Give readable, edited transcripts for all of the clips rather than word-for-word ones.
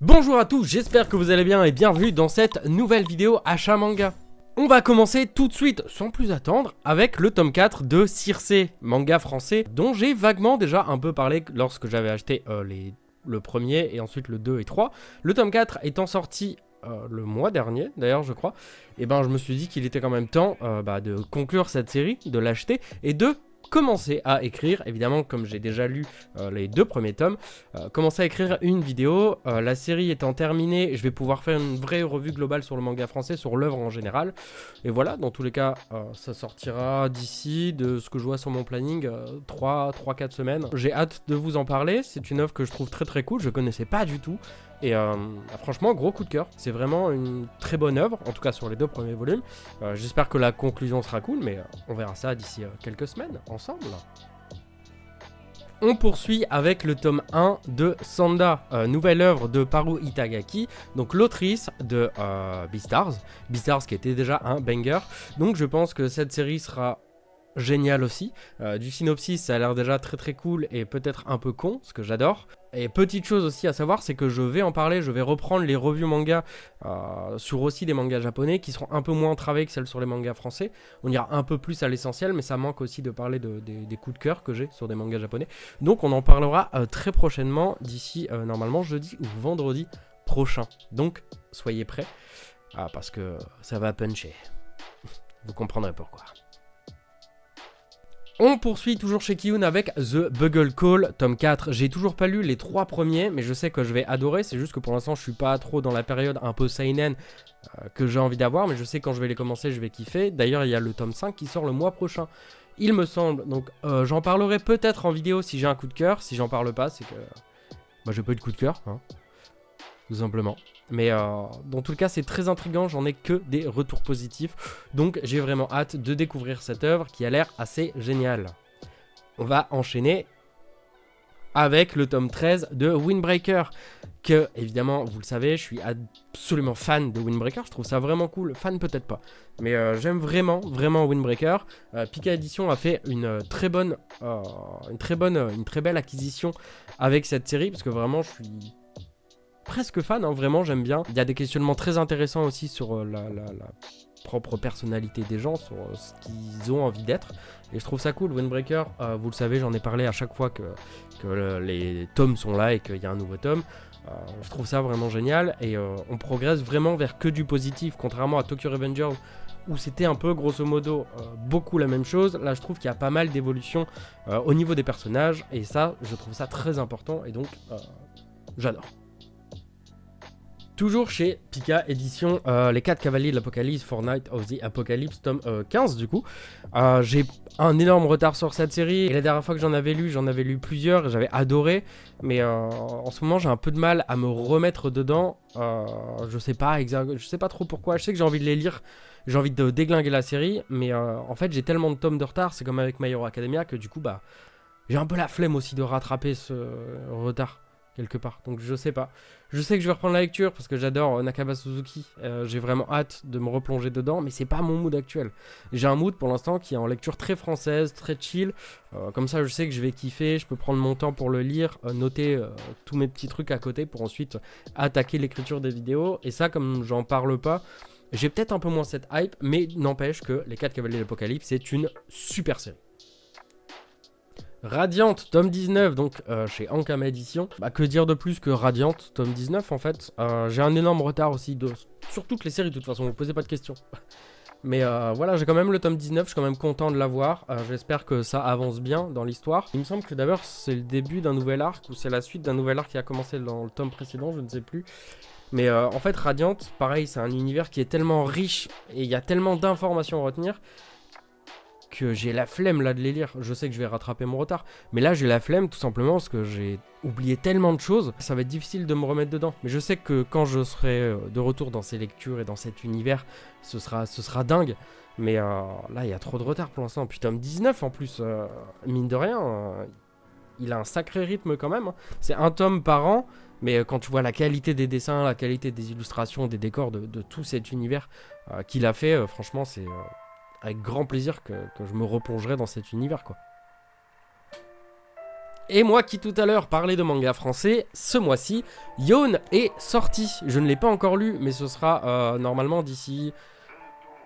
Bonjour à tous, j'espère que vous allez bien et bienvenue dans cette nouvelle vidéo achat manga. On va commencer tout de suite, sans plus attendre, avec le tome 4 de Circe, manga français, dont j'ai vaguement déjà un peu parlé lorsque j'avais acheté le premier et ensuite le 2 et 3. Le tome 4 étant sorti le mois dernier, d'ailleurs je crois, et ben je me suis dit qu'il était quand même temps de conclure cette série, de l'acheter et de commencer à écrire, évidemment comme j'ai déjà lu les deux premiers tomes, commencer à écrire une vidéo. La série étant terminée, je vais pouvoir faire une vraie revue globale sur le manga français, sur l'œuvre en général. Et voilà, dans tous les cas, ça sortira d'ici, de ce que je vois sur mon planning, 3-4 semaines. J'ai hâte de vous en parler, c'est une œuvre que je trouve très très cool, je connaissais pas du tout. Et franchement, gros coup de cœur. C'est vraiment une très bonne œuvre, en tout cas sur les deux premiers volumes. J'espère que la conclusion sera cool, mais on verra ça d'ici quelques semaines, ensemble. On poursuit avec le tome 1 de Sanda, nouvelle œuvre de Paru Itagaki, donc l'autrice de Beastars. Beastars qui était déjà un banger. Donc je pense que cette série sera génial aussi. Du synopsis, ça a l'air déjà très très cool et peut-être un peu con, ce que j'adore. Et petite chose aussi à savoir, c'est que je vais en parler, je vais reprendre les revues manga sur aussi des mangas japonais qui seront un peu moins travées que celles sur les mangas français. On ira un peu plus à l'essentiel, mais ça manque aussi de parler des coups de cœur que j'ai sur des mangas japonais. Donc on en parlera très prochainement, d'ici normalement jeudi ou vendredi prochain. Donc soyez prêts, parce que ça va puncher. Vous comprendrez pourquoi. On poursuit toujours chez Kiyun avec The Bugle Call, tome 4. J'ai toujours pas lu les 3 premiers, mais je sais que je vais adorer. C'est juste que pour l'instant, je suis pas trop dans la période un peu seinen que j'ai envie d'avoir, mais je sais que quand je vais les commencer, je vais kiffer. D'ailleurs, il y a le tome 5 qui sort le mois prochain, il me semble. Donc, j'en parlerai peut-être en vidéo si j'ai un coup de cœur. Si j'en parle pas, c'est que j'ai pas eu de coup de cœur, hein, tout simplement. Mais dans tout le cas, c'est très intriguant, j'en ai que des retours positifs. Donc j'ai vraiment hâte de découvrir cette œuvre qui a l'air assez géniale. On va enchaîner avec le tome 13 de Windbreaker. Que, évidemment, vous le savez, je suis absolument fan de Windbreaker. Je trouve ça vraiment cool. Fan peut-être pas. Mais j'aime vraiment Windbreaker. Pika Edition a fait une très belle acquisition avec cette série. Parce que vraiment, je suis presque fan, hein, vraiment j'aime bien. Il y a des questionnements très intéressants aussi sur la propre personnalité des gens, sur ce qu'ils ont envie d'être. Et je trouve ça cool. Windbreaker, vous le savez, j'en ai parlé à chaque fois que les tomes sont là et qu'il y a un nouveau tome. Je trouve ça vraiment génial et on progresse vraiment vers que du positif, contrairement à Tokyo Revengers où c'était un peu grosso modo beaucoup la même chose. Là je trouve qu'il y a pas mal d'évolution au niveau des personnages et ça je trouve ça très important et donc j'adore. Toujours chez Pika Édition, les 4 cavaliers de l'Apocalypse, Fortnite of the Apocalypse, tome 15 du coup. J'ai un énorme retard sur cette série, et la dernière fois que j'en avais lu plusieurs, et j'avais adoré, mais en ce moment j'ai un peu de mal à me remettre dedans. Je sais pas trop pourquoi, je sais que j'ai envie de les lire, j'ai envie de déglinguer la série, mais en fait j'ai tellement de tomes de retard, c'est comme avec My Hero Academia, que du coup j'ai un peu la flemme aussi de rattraper ce retard. Quelque part, donc je sais pas. Je sais que je vais reprendre la lecture parce que j'adore Nakaba Suzuki. J'ai vraiment hâte de me replonger dedans, mais c'est pas mon mood actuel. J'ai un mood pour l'instant qui est en lecture très française, très chill. Comme ça, je sais que je vais kiffer. Je peux prendre mon temps pour le lire, noter tous mes petits trucs à côté pour ensuite attaquer l'écriture des vidéos. Et ça, comme j'en parle pas, j'ai peut-être un peu moins cette hype, mais n'empêche que Les 4 Cavaliers de l'Apocalypse, c'est une super série. Radiant, tome 19, donc chez Ankama Edition. Que dire de plus que Radiant, tome 19 en fait. J'ai un énorme retard aussi sur toutes les séries de toute façon, vous posez pas de questions. Mais voilà, j'ai quand même le tome 19, je suis quand même content de l'avoir. J'espère que ça avance bien dans l'histoire. Il me semble que d'abord c'est le début d'un nouvel arc, ou c'est la suite d'un nouvel arc qui a commencé dans le tome précédent, je ne sais plus. Mais en fait Radiant, pareil, c'est un univers qui est tellement riche, et il y a tellement d'informations à retenir, que j'ai la flemme là de les lire. Je sais que je vais rattraper mon retard, mais là j'ai la flemme tout simplement parce que j'ai oublié tellement de choses, ça va être difficile de me remettre dedans. Mais je sais que quand je serai de retour dans ces lectures et dans cet univers, ce sera dingue. Mais là il y a trop de retard pour l'instant. Puis tome 19 en plus, mine de rien, il a un sacré rythme quand même. C'est un tome par an, mais quand tu vois la qualité des dessins, la qualité des illustrations, des décors, de tout cet univers qu'il a fait, franchement c'est avec grand plaisir que je me replongerai dans cet univers, quoi. Et moi qui tout à l'heure parlais de manga français, ce mois-ci, Yawn est sorti. Je ne l'ai pas encore lu, mais ce sera normalement d'ici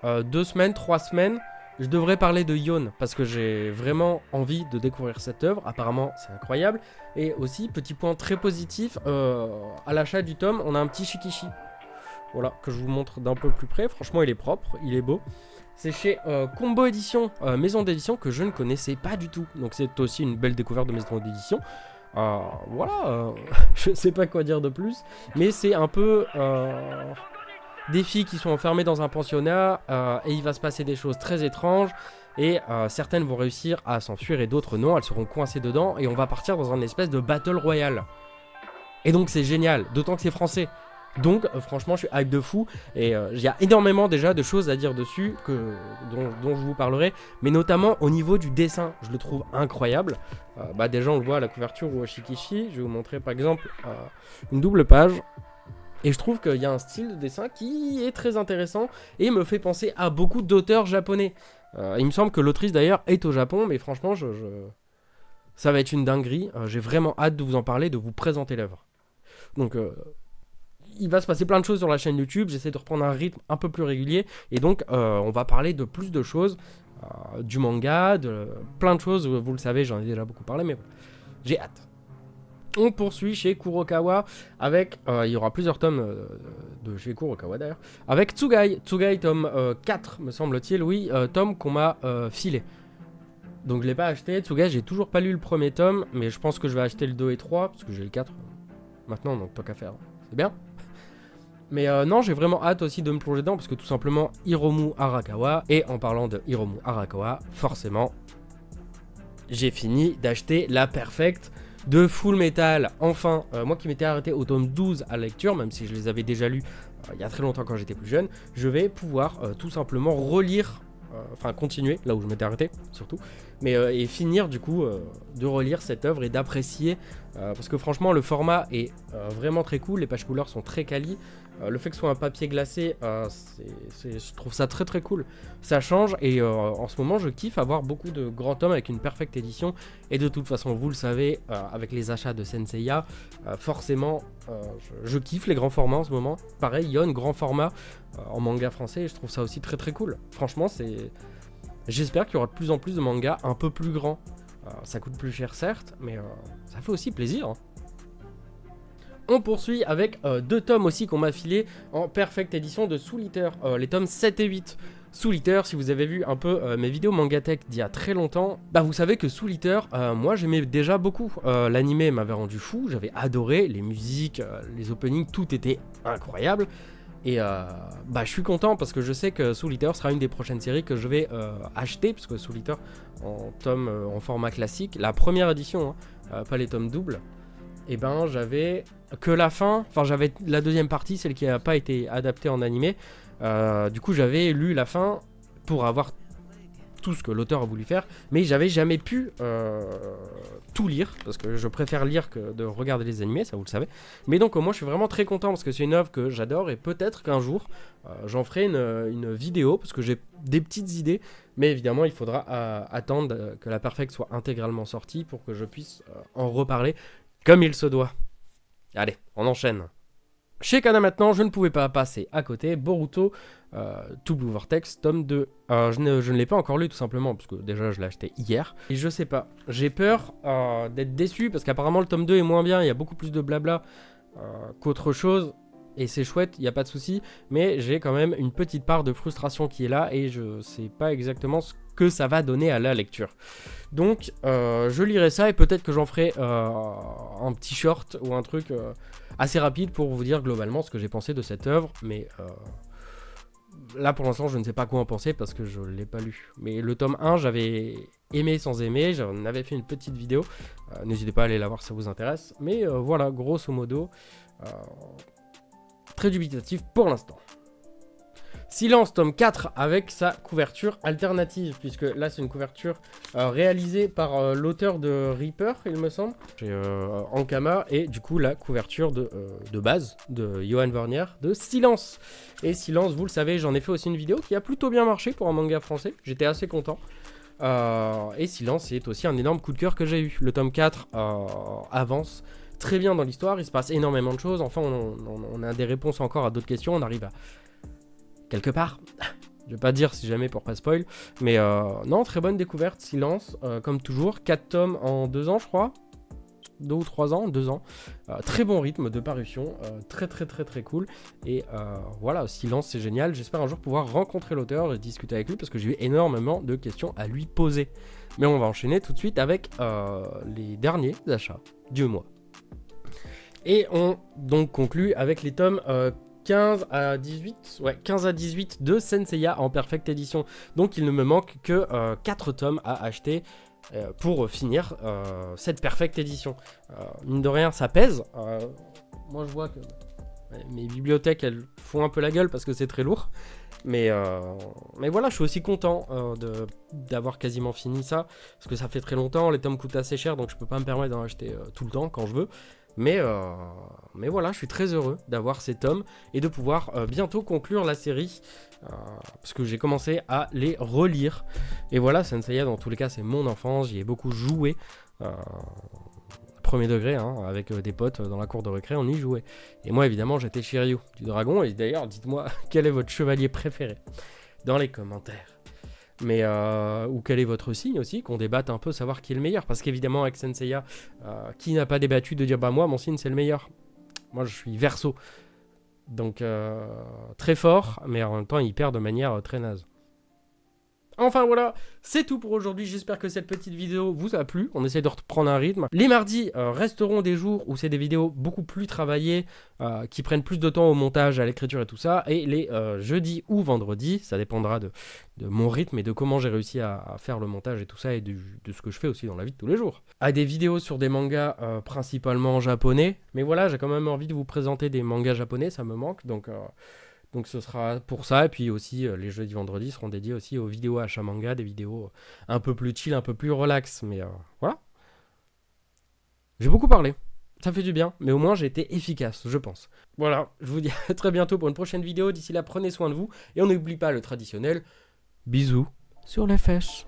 2 semaines, 3 semaines. Je devrais parler de Yawn parce que j'ai vraiment envie de découvrir cette œuvre. Apparemment, c'est incroyable. Et aussi, petit point très positif, à l'achat du tome, on a un petit shikishi. Voilà, que je vous montre d'un peu plus près. Franchement, il est propre, il est beau. C'est chez Combo Édition, maison d'édition que je ne connaissais pas du tout. Donc c'est aussi une belle découverte de maison d'édition. Voilà, je sais pas quoi dire de plus. Mais c'est un peu des filles qui sont enfermées dans un pensionnat et il va se passer des choses très étranges. Et certaines vont réussir à s'enfuir et d'autres non, elles seront coincées dedans. Et on va partir dans un espèce de battle royale. Et donc c'est génial, d'autant que c'est français. Donc franchement je suis hype de fou et il y a énormément déjà de choses à dire dessus dont je vous parlerai, mais notamment au niveau du dessin, je le trouve incroyable. Déjà on le voit à la couverture ou au shikishi, je vais vous montrer par exemple une double page. Et je trouve qu'il y a un style de dessin qui est très intéressant et me fait penser à beaucoup d'auteurs japonais. Il me semble que l'autrice d'ailleurs est au Japon, mais franchement ça va être une dinguerie. J'ai vraiment hâte de vous en parler, de vous présenter l'œuvre. Donc il va se passer plein de choses sur la chaîne YouTube, j'essaie de reprendre un rythme un peu plus régulier, et donc on va parler de plus de choses, du manga, de plein de choses, vous le savez, j'en ai déjà beaucoup parlé, mais voilà. J'ai hâte. On poursuit chez Kurokawa avec, il y aura plusieurs tomes de chez Kurokawa d'ailleurs, avec Tsugai tome 4 me semble-t-il, oui, tome qu'on m'a filé. Donc je l'ai pas acheté, Tsugai j'ai toujours pas lu le premier tome, mais je pense que je vais acheter le 2 et 3, parce que j'ai le 4 maintenant, donc pas qu'à faire, c'est bien. Mais non, j'ai vraiment hâte aussi de me plonger dedans parce que tout simplement Hiromu Arakawa, et en parlant de Hiromu Arakawa, forcément, j'ai fini d'acheter la Perfect de Full Metal. Enfin, moi qui m'étais arrêté au tome 12 à la lecture, même si je les avais déjà lus il y a très longtemps quand j'étais plus jeune, je vais pouvoir tout simplement relire, enfin continuer là où je m'étais arrêté surtout, mais et finir du coup de relire cette œuvre et d'apprécier, parce que franchement le format est vraiment très cool, les pages couleurs sont très quali. Le fait que ce soit un papier glacé, je trouve ça très très cool. Ça change et en ce moment je kiffe avoir beaucoup de grands tomes avec une perfecte édition. Et de toute façon vous le savez, avec les achats de Senseiya, forcément je kiffe les grands formats en ce moment. Pareil, il y a un grand format en manga français et je trouve ça aussi très très cool. Franchement j'espère qu'il y aura de plus en plus de mangas un peu plus grands. Ça coûte plus cher certes, mais ça fait aussi plaisir, hein. On poursuit avec 2 tomes aussi qu'on m'a filé en perfecte édition de Soul Eater, les tomes 7 et 8. Soul Eater, si vous avez vu un peu mes vidéos Mangatech d'il y a très longtemps, vous savez que Soul Eater, moi j'aimais déjà beaucoup. L'animé m'avait rendu fou, j'avais adoré, les musiques, les openings, tout était incroyable. Et je suis content parce que je sais que Soul Eater sera une des prochaines séries que je vais acheter, parce que Soul Eater en tome en format classique, la première édition, hein, pas les tomes doubles. Et j'avais que la fin, enfin j'avais la deuxième partie, celle qui n'a pas été adaptée en animé. Du coup j'avais lu la fin pour avoir tout ce que l'auteur a voulu faire, mais j'avais jamais pu tout lire, parce que je préfère lire que de regarder les animés, ça vous le savez. Mais donc moi je suis vraiment très content, parce que c'est une œuvre que j'adore, et peut-être qu'un jour j'en ferai une vidéo, parce que j'ai des petites idées, mais évidemment il faudra attendre que la Perfect soit intégralement sortie pour que je puisse en reparler comme il se doit. Allez, on enchaîne. Chez Kana maintenant, je ne pouvais pas passer à côté. Boruto, To Blue Vortex, tome 2. Je ne l'ai pas encore lu tout simplement, parce que déjà je l'ai acheté hier. Et je sais pas, j'ai peur d'être déçu, parce qu'apparemment le tome 2 est moins bien, il y a beaucoup plus de blabla qu'autre chose. Et c'est chouette, il n'y a pas de souci. Mais j'ai quand même une petite part de frustration qui est là, et je sais pas exactement ce que ça va donner à la lecture. Donc je lirai ça et peut-être que j'en ferai un petit short ou un truc assez rapide pour vous dire globalement ce que j'ai pensé de cette œuvre, mais là pour l'instant je ne sais pas quoi en penser parce que je ne l'ai pas lu. Mais le tome 1 j'avais aimé sans aimer, j'en avais fait une petite vidéo, n'hésitez pas à aller la voir si ça vous intéresse, mais voilà, grosso modo, très dubitatif pour l'instant. Silence, tome 4, avec sa couverture alternative, puisque là c'est une couverture réalisée par l'auteur de Reaper, il me semble, chez Ankama, et du coup la couverture de base de Johan Vernier de Silence. Et Silence, vous le savez, j'en ai fait aussi une vidéo qui a plutôt bien marché pour un manga français, j'étais assez content. Et Silence est aussi un énorme coup de cœur que j'ai eu. Le tome 4 avance très bien dans l'histoire, il se passe énormément de choses. Enfin, on a des réponses encore à d'autres questions, on arrive à quelque part. Je vais pas dire si jamais pour pas spoil, mais non, très bonne découverte, Silence, comme toujours, 4 tomes en 2 ans je crois, 2 ou 3 ans, 2 ans, très bon rythme de parution, très cool, et voilà, Silence c'est génial, j'espère un jour pouvoir rencontrer l'auteur et discuter avec lui, parce que j'ai eu énormément de questions à lui poser. Mais on va enchaîner tout de suite avec les derniers achats du mois. Et on donc conclut avec les tomes 15 à 18 de Senseiya en Perfect Edition. Donc il ne me manque que 4 tomes à acheter pour finir cette Perfect Edition. Mine de rien, ça pèse. Moi je vois que mes bibliothèques elles font un peu la gueule parce que c'est très lourd. Mais voilà, je suis aussi content d'avoir quasiment fini ça. Parce que ça fait très longtemps, les tomes coûtent assez cher, donc je peux pas me permettre d'en acheter tout le temps quand je veux. Mais voilà, je suis très heureux d'avoir ces tomes et de pouvoir bientôt conclure la série. Parce que j'ai commencé à les relire. Et voilà, Senseiya, dans tous les cas, c'est mon enfance. J'y ai beaucoup joué. Premier degré, hein, avec des potes dans la cour de récré, on y jouait. Et moi, évidemment, j'étais Shiryu du dragon. Et d'ailleurs, dites-moi, quel est votre chevalier préféré dans les commentaires. Mais ou quel est votre signe aussi, qu'on débatte un peu, savoir qui est le meilleur. Parce qu'évidemment, avec Senseiya, qui n'a pas débattu de dire bah moi, mon signe c'est le meilleur. Moi, je suis Verseau. Donc, très fort, mais en même temps, il perd de manière très naze. Enfin voilà, c'est tout pour aujourd'hui, j'espère que cette petite vidéo vous a plu, on essaie de reprendre un rythme. Les mardis resteront des jours où c'est des vidéos beaucoup plus travaillées, qui prennent plus de temps au montage, à l'écriture et tout ça, et les jeudis ou vendredis, ça dépendra de mon rythme et de comment j'ai réussi à faire le montage et tout ça, et de ce que je fais aussi dans la vie de tous les jours. À des vidéos sur des mangas principalement japonais, mais voilà, j'ai quand même envie de vous présenter des mangas japonais, ça me manque, donc ce sera pour ça, et puis aussi les jeudis vendredis seront dédiés aussi aux vidéos achat manga, des vidéos un peu plus chill, un peu plus relax, mais voilà. J'ai beaucoup parlé, ça fait du bien, mais au moins j'ai été efficace, je pense. Voilà, je vous dis à très bientôt pour une prochaine vidéo, d'ici là prenez soin de vous, et on n'oublie pas le traditionnel bisous sur les fesses.